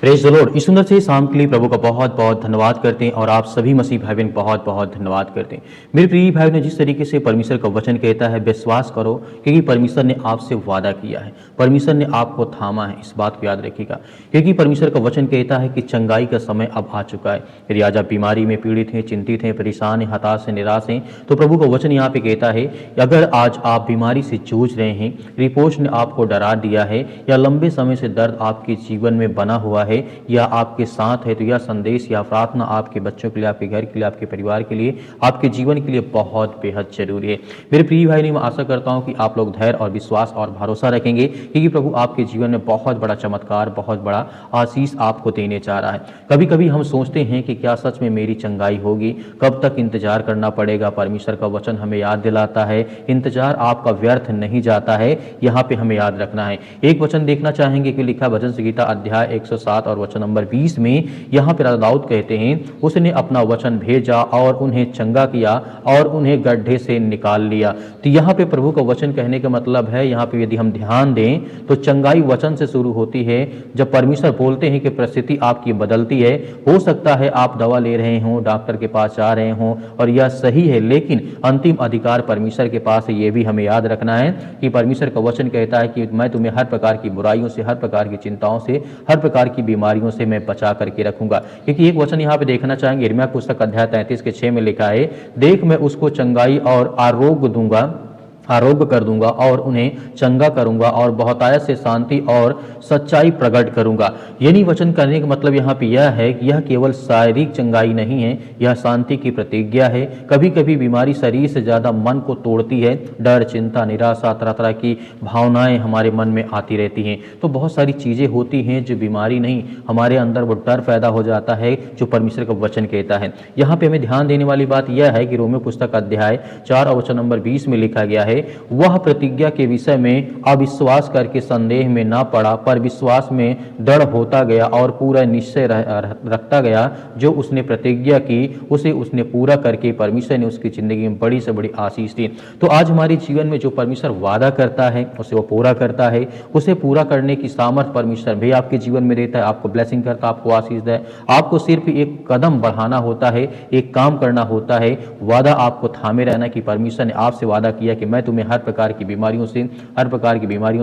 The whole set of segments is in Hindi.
Praise the Lord. इस सुंदर से शाम के लिए प्रभु का बहुत बहुत धन्यवाद करते हैं और आप सभी मसीह भाई बहन बहुत बहुत धन्यवाद करते हैं। मेरे प्रिय भाई ने जिस तरीके से परमेश्वर का वचन कहता है विश्वास करो, क्योंकि परमेश्वर ने आपसे वादा किया है, परमेश्वर ने आपको थामा है, इस बात को याद रखिएगा। क्योंकि परमेश्वर का वचन कहता है कि चंगाई का समय अब आ चुका है। यदि आज आप बीमारी में पीड़ित हैं, चिंतित हैं, परेशान हैं, हताश हैं, निराश हैं, तो प्रभु का वचन यहाँ पे कहता है अगर आज आप बीमारी से जूझ रहे हैं, रिपोर्ट ने आपको डरा दिया है, या लंबे समय से दर्द आपके जीवन में बना हुआ है या आपके साथ है, तो यह संदेश या प्रार्थना आपके बच्चों के लिए, आपके घर के लिए, आपके परिवार के लिए, आपके जीवन के लिए बहुत बेहद जरूरी है। मेरे प्रिय भाई ने मैं आशा करता हूं कि आप लोग धैर्य और विश्वास और भरोसा रखेंगे, क्योंकि प्रभु आपके जीवन में बहुत बड़ा चमत्कार, बहुत बड़ा आशीष आपको देने जा रहा है। कभी कभी हम सोचते हैं कि क्या सच में मेरी चंगाई होगी, कब तक इंतजार करना पड़ेगा। परमेश्वर का वचन हमें याद दिलाता है इंतजार आपका व्यर्थ नहीं जाता है। यहाँ पे हमें याद रखना है। एक वचन देखना चाहेंगे कि लिखा भजन संगीता अध्याय 107 और वचन नंबर 20 में यहाँ पे राजा दाऊद कहते हैं, उसने अपना वचन भेजा और उन्हें चंगा किया और उन्हें गड्ढे से निकाल लिया। तो यहाँ पे प्रभु का वचन कहने का मतलब है, यहाँ पे यदि हम ध्यान दें तो चंगाई वचन से शुरू होती है। जब परमेश्वर बोलते हैं कि परिस्थिति आपकी बदलती है, हो सकता है आप दवा ले रहे हों, डॉक्टर के पास जा रहे हों और यह सही है, लेकिन अंतिम अधिकार परमेश्वर के पास है। यह भी हमें याद रखना है कि परमेश्वर का वचन कहता है कि मैं तुम्हें हर प्रकार की बुराइयों से, हर प्रकार की चिंताओं से, हर प्रकार की बीमारियों से मैं बचा करके रखूंगा। क्योंकि एक वचन यहाँ पे देखना चाहेंगे, यिर्मयाह पुस्तक अध्याय 33 के 6 में लिखा है, देख मैं उसको चंगाई और आरोग्य कर दूंगा और उन्हें चंगा करूंगा और बहुतायत से शांति और सच्चाई प्रकट करूंगा। यानी वचन करने का मतलब यहाँ पे यह है कि यह केवल शारीरिक चंगाई नहीं है, यह शांति की प्रतिज्ञा है। कभी कभी बीमारी शरीर से ज्यादा मन को तोड़ती है। डर, चिंता, निराशा, तरह तरह की भावनाएं हमारे मन में आती रहती हैं। तो बहुत सारी चीजें होती हैं जो बीमारी नहीं, हमारे अंदर वो डर पैदा हो जाता है जो परमेश्वर का वचन कहता है। यहाँ पे हमें ध्यान देने वाली बात यह है कि रोमियो पुस्तक अध्याय 4 और वचन नंबर 20 में लिखा गया है, वह प्रतिज्ञा के विषय में अविश्वास करके संदेह में ना पड़ा, पर विश्वास में दृढ़ होता गया और पूरा निश्चय रखता गया। जो उसने प्रतिज्ञा की उसे उसने पूरा करके परमेश्वर ने उसकी जिंदगी में बड़ी से बड़ी आशीष दी। तो आज हमारे जीवन में जो परमेश्वर वादा करता है उसे वो पूरा करता है। उसे पूरा करने की सामर्थ परमेश्वर भी आपके जीवन में देता है, आपको ब्लेसिंग करता है, आपको आशीष दे। आपको सिर्फ एक कदम बढ़ाना होता है, एक काम करना होता है। वादा आपको थामे रहना कि परमेश्वर ने आपसे वादा किया कि मैं तुम्हें हर प्रकार की बीमारियों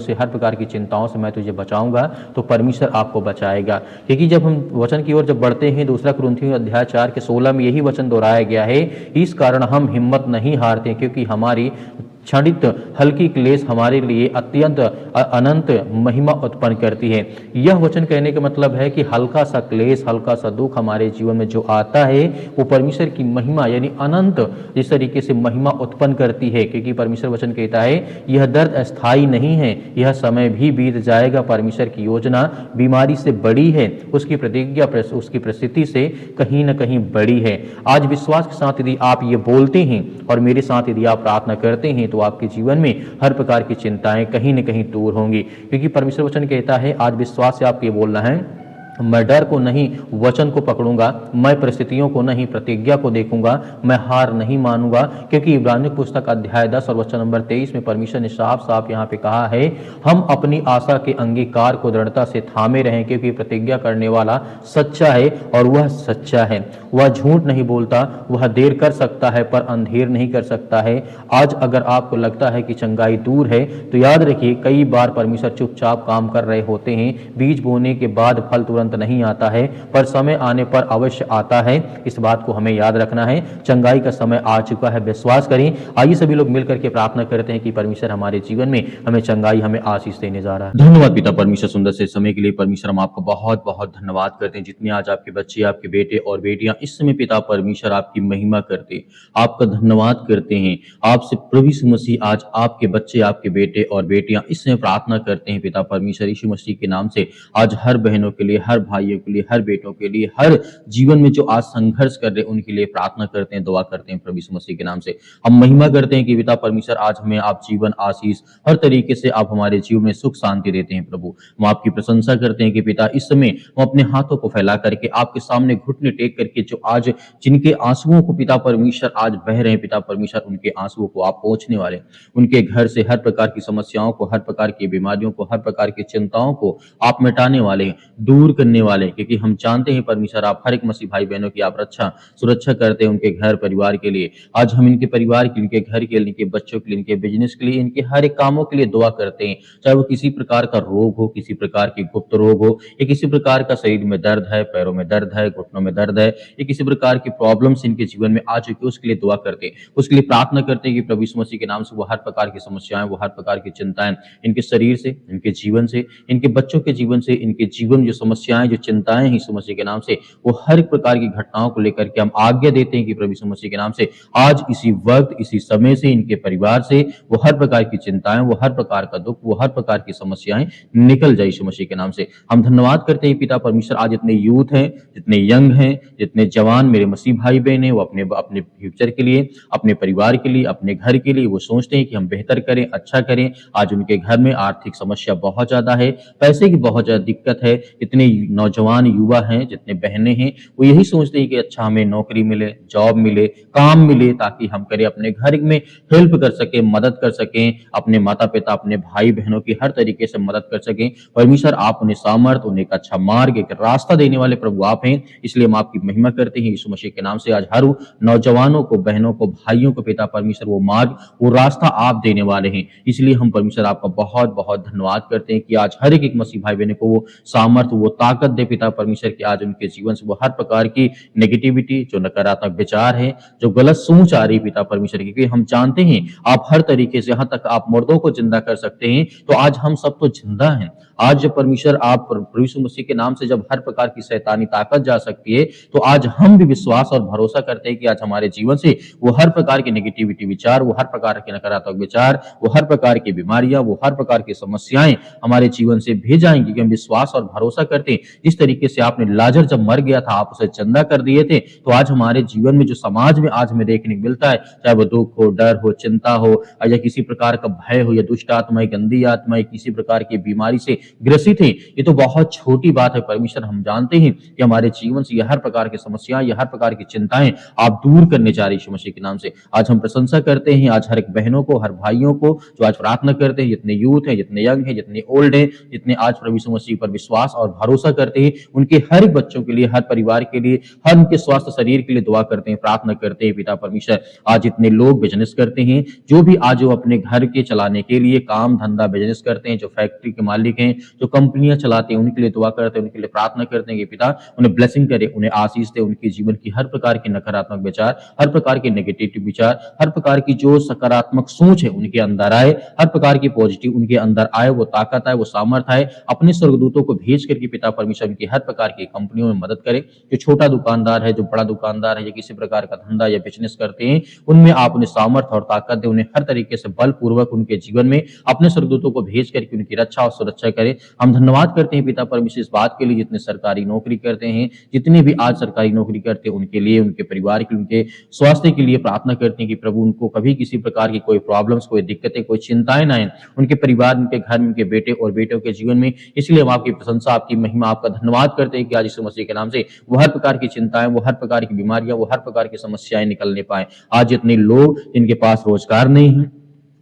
से, हर प्रकार की चिंताओं से मैं तुझे बचाऊंगा, तो परमेश्वर आपको बचाएगा। क्योंकि जब हम वचन की ओर जब बढ़ते हैं, दूसरा कुरिन्थियों अध्याय 4 के 16 में यही वचन दोहराया गया है, इस कारण हम हिम्मत नहीं हारते, क्योंकि हमारी क्षणिक हल्की क्लेश हमारे लिए अत्यंत अनंत महिमा उत्पन्न करती है। यह वचन कहने का मतलब है कि हल्का सा क्लेश, हल्का सा दुख हमारे जीवन में जो आता है वो परमेश्वर की महिमा यानी अनंत जिस तरीके से महिमा उत्पन्न करती है। क्योंकि परमेश्वर वचन कहता है यह दर्द अस्थाई नहीं है, यह समय भी बीत जाएगा। परमेश्वर की योजना बीमारी से बड़ी है, उसकी प्रतिज्ञा उसकी परिस्थिति से कहीं ना कहीं बड़ी है। आज विश्वास के साथ यदि आप ये बोलते हैं और मेरे साथ यदि आप प्रार्थना करते हैं, तो आपके जीवन में हर प्रकार की चिंताएं कहीं न कहीं दूर होंगी। क्योंकि परमेश्वर वचन कहता है, आज विश्वास से आपको ये बोलना है, मैं डर को नहीं वचन को पकड़ूंगा, मैं परिस्थितियों को नहीं प्रतिज्ञा को देखूंगा, मैं हार नहीं मानूंगा। क्योंकि इब्रानियों पुस्तक अध्याय 10 और वचन नंबर 23 में परमेश्वर ने साफ साफ यहाँ पे कहा है, हम अपनी आशा के अंगीकार को दृढ़ता से थामे रहें, क्योंकि प्रतिज्ञा करने वाला सच्चा है और वह सच्चा है। वह झूठ नहीं बोलता, वह देर कर सकता है पर अंधेर नहीं कर सकता है। आज अगर आपको लगता है कि चंगाई दूर है, तो याद रखिए कई बार परमेश्वर चुपचाप काम कर रहे होते हैं। बीज बोने के बाद फल तुरंत नहीं आता है, पर समय आने पर अवश्य आता है। इस बात को हमें याद रखना है। चंगाई का समय आ चुका है, विश्वास करें। आइए सभी लोग मिलकर के प्रार्थना करते हैं कि परमेश्वर हमारे जीवन में हमें चंगाई, हमें आशीष देने जा रहा है। धन्यवाद पिता परमेश्वर सुंदर से समय के लिए। परमेश्वर हम आपका बहुत बहुत धन्यवाद करते हैं, जितने आज आपके बच्चे, आपके बेटे और बेटियां इस समय पिता परमेश्वर आपकी महिमा करते, आपका धन्यवाद करते हैं। आपसे प्रभु यीशु मसीह आज आपके बच्चे, आपके बेटे और बेटियां इस समय प्रार्थना करते हैं पिता परमेश्वर यीशु मसीह के नाम से। आज हर बहनों के लिए, हर भाइयों के लिए, हर बेटों के लिए, हर जीवन में जो आज संघर्ष कर रहे हैं उनके लिए प्रार्थना करते हैं, दुआ करते हैं प्रभु यीशु मसीह के नाम से। हम महिमा करते हैं कि पिता परमेश्वर आज हमें आप जीवन, आशीष, हर तरीके से आप हमारे जीवन में सुख शांति देते हैं। प्रभु हम आपकी प्रशंसा करते हैं कि पिता इस समय हम अपने हाथों को फैला करके आपके सामने घुटने टेक करके जो आज जिनके आंसुओं को पिता परमेश्वर आज बह रहे हैं, पिता परमेश्वर उनके आंसुओं को आप पहुंचने वाले, उनके घर से हर प्रकार की समस्याओं को, हर प्रकार की बीमारियों को, हर प्रकार की चिंताओं को आप मिटाने वाले, दूर करने वाले, क्योंकि हम जानते हैं परमेश्वर आप हर एक मसीह भाई बहनों की आप रक्षा सुरक्षा करते हैं उनके घर परिवार के लिए। आज हम इनके परिवार के लिए, इनके घर के लिए, इनके बच्चों के लिए, इनके बिजनेस के लिए, इनके हर एक कामों के लिए दुआ करते हैं। चाहे वो किसी प्रकार का रोग हो, किसी प्रकार की गुप्त रोग हो, या किसी प्रकार का शरीर में दर्द है, पैरों में दर्द है, घुटनों में दर्द है, या किसी प्रकार की प्रॉब्लम्स इनके जीवन में आ चुकी है, उसके लिए दुआ करते हैं, उसके लिए प्रार्थना करते हैं कि प्रभु यीशु मसीह के नाम से वो हर प्रकार की समस्याएं, वो हर प्रकार की चिंताएं इनके शरीर से, इनके जीवन से, इनके बच्चों के जीवन से, इनके जीवन जो समस्याएं, जो चिंताएं हैं यीशु मसीह के नाम से, वो हर एक प्रकार की घटनाओं को लेकर के हम आज्ञा देते हैं कि प्रभु यीशु मसीह के नाम से आज इसी वक्त, इसी समय से इनके परिवार से वो हर प्रकार की चिंताएं, वो हर प्रकार का दुख, वो हर प्रकार की समस्याएं निकल जाए यीशु मसीह के नाम से। हम धन्यवाद करते हैं पिता परमेश्वर, आज जितने यूथ हैं, जितने यंग हैं, जितने जवान मेरे मसीह भाई बहन हैं, वो अपने अपने फ्यूचर के लिए, अपने परिवार के लिए, अपने घर के लिए वो सोचते हैं कि हम बेहतर करें, अच्छा करें। आज उनके घर में आर्थिक समस्या बहुत ज्यादा है, पैसे की बहुत ज्यादा दिक्कत है। इतने नौजवान युवा हैं, जितने बहनें हैं, वो यही सोचते हैं कि अच्छा हमें नौकरी मिले, जॉब मिले, काम मिले, ताकि हम करें अपने घर में हेल्प कर सके, मदद कर सकें, अपने माता पिता, अपने भाई बहनों की हर तरीके से मदद कर सकें। परमेश्वर आप उन्हें सामर्थ, उन्हें एक अच्छा मार्ग, एक रास्ता देने वाले प्रभु आप हैं, इसलिए हम आपकी महिमा करते हैं यीशु मसीह के नाम से। आज हर नौजवानों को, बहनों को, भाइयों को पिता परमेश्वर वो मार्ग, वो रास्ता आप देने वाले हैं, इसलिए हम परमेश्वर आपका बहुत बहुत धन्यवाद करते हैं कि आज हर एक मसीह भाई बहनों को वो सामर्थ, वो ताकत दे पिता परमेश्वर की, आज उनके जीवन से वो हर प्रकार की नेगेटिविटी, जो नकारात्मक विचार है, जो गलत सोच आ रही पिता परमेश्वर की, क्योंकि हम जानते हैं आप हर तरीके से, यहाँ तक आप मुर्दों को जिंदा कर सकते हैं, तो आज हम सब तो जिंदा हैं। आज जब परमेश्वर आप प्रभु यीशु मसीह के नाम से जब हर प्रकार की शैतानी ताकत जा सकती है, तो आज हम भी विश्वास और भरोसा करते हैं कि आज हमारे जीवन से वो हर प्रकार की नेगेटिविटी विचार, वो हर प्रकार के नकारात्मक विचार, वो हर प्रकार की बीमारियां, वो हर प्रकार की समस्याएं हमारे जीवन से भेज जाएंगी, क्योंकि हम विश्वास और भरोसा करते हैं। जिस तरीके से आपने लाजर जब मर गया था, आप उसे जिंदा कर दिए थे, तो आज हमारे जीवन में जो समाज में आज हमें देखने को मिलता है, चाहे वो दुख हो, डर हो, चिंता हो, या किसी प्रकार का भय हो, या दुष्ट आत्माएं, गंदी आत्माएं, किसी प्रकार की बीमारी से ग्रसित है, ये तो बहुत छोटी बात है परमेश्वर। हम जानते हैं कि हमारे जीवन से यह हर प्रकार की समस्याएं, यह हर प्रकार की चिंताएं आप दूर करने जा रही यीशु मसीह के नाम से। आज हम प्रशंसा करते हैं आज हर एक बहनों को, हर भाइयों को जो आज प्रार्थना करते हैं, जितने यूथ हैं, जितने यंग हैं, जितने ओल्ड हैं, जितने आज प्रभु यीशु मसीह पर विश्वास और भरोसा करते हैं, उनके हर एक बच्चों के लिए, हर परिवार के लिए, हर उनके स्वास्थ्य शरीर के लिए दुआ करते हैं, प्रार्थना करते हैं पिता परमेश्वर। आज जितने लोग बिजनेस करते हैं, जो भी आज वो अपने घर के चलाने के लिए काम धंधा बिजनेस करते हैं, जो फैक्ट्री के मालिक हैं, जो कंपनियां चलाते हैं, उनके लिए दुआ करते हैं, उनके लिए प्रार्थना करते हैं कि पिता उन्हें ब्लेसिंग करे, उन्हें आशीष दे, उनके जीवन की हर प्रकार के नकारात्मक विचार, हर प्रकार के नेगेटिव विचार, हर प्रकार की जो सकारात्मक सोच है उनके अंदर आए, हर प्रकार की पॉजिटिव उनके अंदर आए, वो ताकत आए, वो सामर्थ आए, अपने स्वर्गदूतों को भेज करके पिता परमेश्वर उनकी हर प्रकार की कंपनियों में मदद करे। जो छोटा दुकानदार है, जो बड़ा दुकानदार है, या किसी प्रकार का धंधा या बिजनेस करते हैं, उनमें आप उन्हें सामर्थ और ताकत दे, उन्हें हर तरीके से बलपूर्वक उनके जीवन में अपने स्वर्गदूतों को भेज करके उनकी रक्षा और सुरक्षा करे। हम धन्यवाद करते हैं पिता परमेश्वर इस बात के लिए, जितने सरकारी नौकरी करते हैं, जितने भी आज सरकारी नौकरी करते हैं, उनके लिए, उनके परिवार के लिए, उनके स्वास्थ्य के लिए प्रार्थना करते हैं कि प्रभु उनको कभी किसी प्रकार की कोई प्रॉब्लम्स, कोई दिक्कतें, कोई चिंताएं ना आए उनके परिवार, उनके घर में, उनके बेटे और बेटों के जीवन में। इसलिए हम आपकी प्रशंसा, आपकी महिमा, आपका धन्यवाद करते हैं कि आज यीशु मसीह के नाम से वो हर प्रकार की चिंताएं, वो हर प्रकार की बीमारियां, वो हर प्रकार की समस्याएं निकलने पाए। आज जितने लोग जिनके पास रोजगार नहीं है,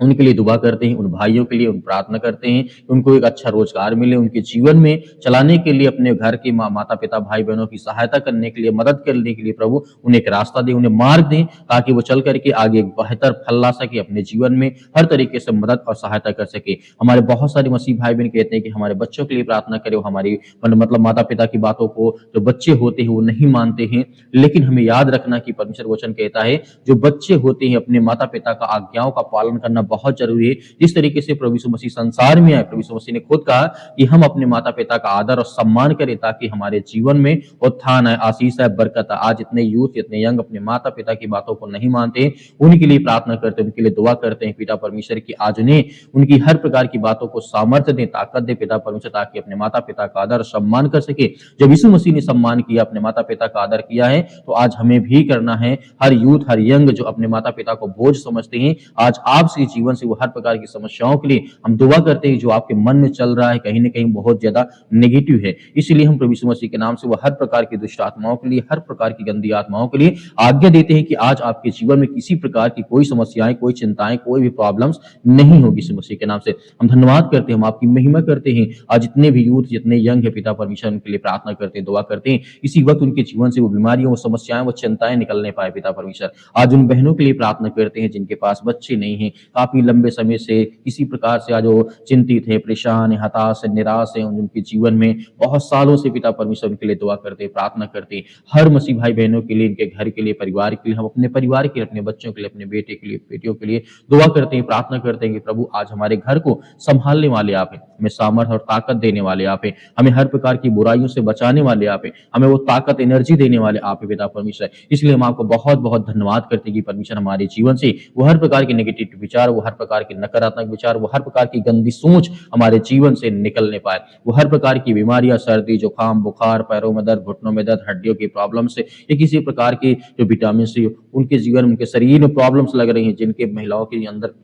उनके लिए दुआ करते हैं, उन भाइयों के लिए उन प्रार्थना करते हैं कि उनको एक अच्छा रोजगार मिले, उनके जीवन में चलाने के लिए, अपने घर के माता पिता भाई बहनों की सहायता करने के लिए, मदद करने के लिए प्रभु उन्हें एक रास्ता दे, उन्हें मार्ग दें, ताकि वो चल करके आगे एक बेहतर फल ला सके, अपने जीवन में हर तरीके से मदद और सहायता कर सके। हमारे बहुत सारे मसीह भाई बहन कहते हैं कि हमारे बच्चों के लिए प्रार्थना करें, हमारी मतलब माता पिता की बातों को जो बच्चे होते हैं वो नहीं मानते हैं, लेकिन हमें याद रखना कि परमेश्वर वचन कहता है जो बच्चे होते हैं अपने माता पिता का आज्ञाओं का पालन करना बहुत जरूरी है। जिस तरीके से प्रभु यीशु मसीह संसार में आए, प्रभु यीशु मसीह ने खुद कहा कि हम अपने माता पिता का आदर और सम्मान करें, ताकि हमारे जीवन में उत्थान है, आशीष है, बरकत है। आज इतने यूथ, इतने यंग अपने माता पिता की बातों को नहीं मानते, उनके लिए प्रार्थना करते हैं, उनके लिए दुआ करते हैं पिता परमेश्वर की आज उन्हें उनकी हर प्रकार की बातों को सामर्थ्य दे, ताकत दे पिता परमेश्वर, ताकि अपने माता पिता का आदर सम्मान कर सके। जब यीशु मसीह ने सम्मान किया, अपने माता पिता का आदर किया है, तो आज हमें भी करना है। हर यूथ, हर यंग जो अपने माता पिता को बोझ समझते हैं, आज आपसे जीवन से वो हर प्रकार की समस्याओं के लिए हम दुआ करते हैं जो आपके मन में चल रहा है कहीं न कहीं बहुत ज़्यादा नेगेटिव है। इसीलिए हम प्रभु यीशु मसीह के नाम से वो हर प्रकार की दुष्ट आत्माओं के लिए, हर प्रकार की गंदी आत्माओं के लिए आज्ञा देते हैं कि आज आपके जीवन में किसी प्रकार की कोई समस्याएँ, कोई चिंताएँ, कोई भी प्रॉब्लम्स नहीं होगी यीशु मसीह के नाम से। हम धन्यवाद करते हैं, हम आपकी महिमा करते हैं। आज जितने भी यूथ, जितने यंग है पिता परमेश्वर उनके लिए प्रार्थना करते हैं, दुआ करते हैं। इसी वक़्त उनके जीवन से वो बीमारियाँ, वो समस्याएँ, वो चिंताएँ निकलने पाए पिता परमेश्वर। आज उन बहनों के लिए प्रार्थना करते हैं जिनके पास बच्चे नहीं हैं, काफ़ी लंबे समय से किसी प्रकार से आज वो चिंतित है, परेशान है, हताश है, निराश है उनके जीवन में बहुत सालों से पिता परमेश्वर उनके लिए दुआ करते हैं, प्रार्थना करते हैं। हर मसीह भाई बहनों के लिए, इनके घर के लिए, परिवार के लिए, हम अपने परिवार के लिए, अपने बच्चों के लिए, अपने बेटे के लिए, बेटियों के लिए दुआ करते हैं, प्रार्थना करते हैं कि प्रभु आज हमारे घर को संभालने वाले आप हैं, हमें सामर्थ्य और ताकत देने वाले आप हैं, हमें हर प्रकार की बुराइयों से बचाने वाले आप हैं, हमें वो ताकत, एनर्जी देने वाले आप हैं पिता परमेश्वर। इसलिए हम आपको बहुत-बहुत धन्यवाद करते हैं कि परमेश्वर हमारे जीवन से वो हर प्रकार के नेगेटिव विचार, वो हर प्रकार के नकारात्मक विचार, वो हर प्रकार की गंदी सोच हमारे जीवन से निकलने पाए। वो हर प्रकार की बीमारियां, सर्दी, जुकाम, बुखार, पैरों में दर्द, घुटनों में दर्द, हड्डियों की प्रॉब्लम से या किसी प्रकार की जो विटामिन सी उनके जीवन, उनके शरीर में प्रॉब्लम्स लग रही हैं, जिनके महिलाओं के अंदर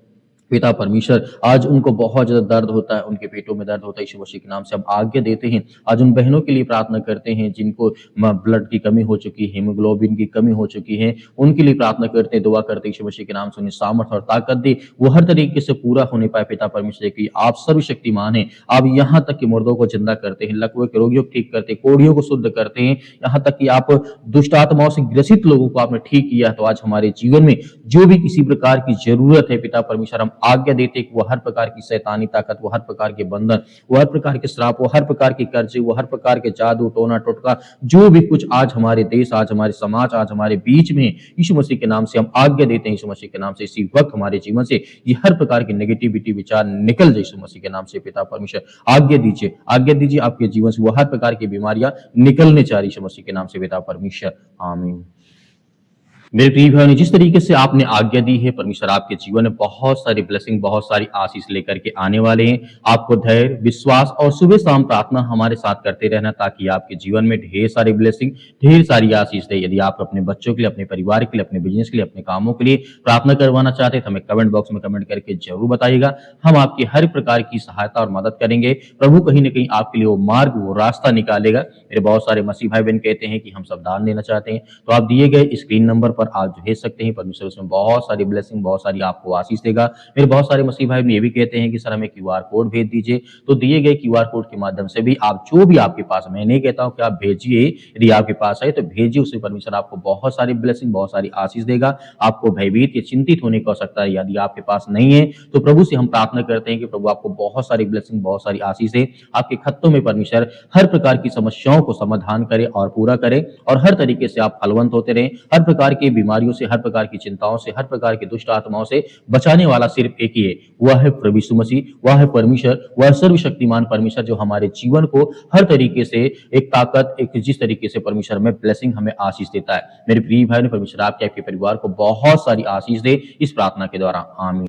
पिता परमेश्वर आज उनको बहुत ज़्यादा दर्द होता है, उनके पेटों में दर्द होता है, यीशु मसीह के नाम से हम आज्ञा देते हैं। आज उन बहनों के लिए प्रार्थना करते हैं जिनको ब्लड की कमी हो चुकी है, हीमोग्लोबिन की कमी हो चुकी है, उनके लिए प्रार्थना करते हैं, दुआ करते हैं यीशु मसीह के नाम से उन्हें सामर्थ और ताकत दे, वो हर तरीके से पूरा होने पाए पिता परमेश्वर की आप सर्वशक्तिमान हैं। आप यहाँ तक कि मुर्दों को जिंदा करते हैं, लकवे के रोगियों को ठीक करते हैं, कोढ़ियों को शुद्ध करते हैं, यहाँ तक कि आप दुष्ट आत्माओं से ग्रसित लोगों को आपने ठीक किया। तो आज हमारे जीवन में जो भी किसी प्रकार की जरूरत है पिता परमेश्वर, हम आज्ञा देते हैं कि वो हर प्रकार की शैतानी ताकत, वो हर प्रकार के बंधन, वो हर प्रकार के श्राप, वो हर प्रकार की कर्जे, वो हर प्रकार के जादू टोना टोटका, जो भी कुछ आज हमारे देश, आज हमारे समाज, आज हमारे बीच में यीशु मसीह के नाम से हम आज्ञा देते हैं, यीशु मसीह के नाम से इसी वक्त हमारे जीवन से ये हर प्रकार की नेगेटिविटी विचार निकल जाए यीशु मसीह के नाम से पिता परमेश्वर। आज्ञा दीजिए आपके जीवन से वो हर प्रकार की बीमारियां निकलने चाहिए यीशु मसीह के नाम से पिता परमेश्वर, आमीन। मेरे प्रिय भाइयों, जिस तरीके से आपने आज्ञा दी है, परमेश्वर आपके जीवन में बहुत सारी ब्लेसिंग, बहुत सारी आशीष लेकर के आने वाले हैं। आपको धैर्य, विश्वास और सुबह शाम प्रार्थना हमारे साथ करते रहना, ताकि आपके जीवन में ढेर सारी ब्लेसिंग, ढेर सारी आशीष दे। यदि आप अपने बच्चों के लिए, अपने परिवार के लिए, अपने बिजनेस के लिए, अपने कामों के लिए प्रार्थना करवाना चाहते हैं तो हमें कमेंट बॉक्स में कमेंट करके जरूर बताइएगा। हम आपकी हर प्रकार की सहायता और मदद करेंगे। प्रभु कहीं ना कहीं आपके लिए वो मार्ग, वो रास्ता निकालेगा। मेरे बहुत सारे मसीह भाई बहन कहते हैं कि हम सब दान देना चाहते हैं, तो आप दिए गए स्क्रीन नंबर पर आप भेज सकते हैं। परमेश्वर उसमें बहुत सारी ब्लेसिंग, बहुत सारी आपको आशीष देगा। मेरे बहुत सारे मसीह भाई ये भी कहते हैं कि सर हमें क्यूआर कोड भेज दीजिए, तो दिए गए क्यूआर कोड के माध्यम से भी आप जो भी आपके पास, मैं नहीं कहता हूं कि आप भेजिए, यदि आपके पास है तो भेजिए, उससे परमेश्वर आपको बहुत सारी ब्लेसिंग, बहुत सारी आशीष देगा। आपको भयभीत या चिंतित होने की आवश्यकता है यदि आपके पास नहीं है, तो प्रभु से हम प्रार्थना करते हैं कि प्रभु आपको बहुत सारी ब्लेसिंग, बहुत सारी आशीष दे। आपके खत्तों में परमेश्वर हर प्रकार की समस्याओं को समाधान करे और पूरा करे, और हर तरीके से आप फलवंत होते रहें। हर प्रकार की बीमारियों से, हर प्रकार की चिंताओं से, हर प्रकार की दुष्ट आत्माओं से बचाने वाला सिर्फ एक ही है, वह है प्रभु यीशु मसीह, वह है परमेश्वर, वह सर्वशक्तिमान परमेश्वर, जो हमारे जीवन को हर तरीके से एक ताकत, एक जिस तरीके से परमेश्वर में ब्लेसिंग, हमें आशीष देता है। मेरे प्रिय भाई ने, परमेश्वर आपके, आपके परिवार को बहुत सारी आशीष दे इस प्रार्थना के द्वारा, आमीन।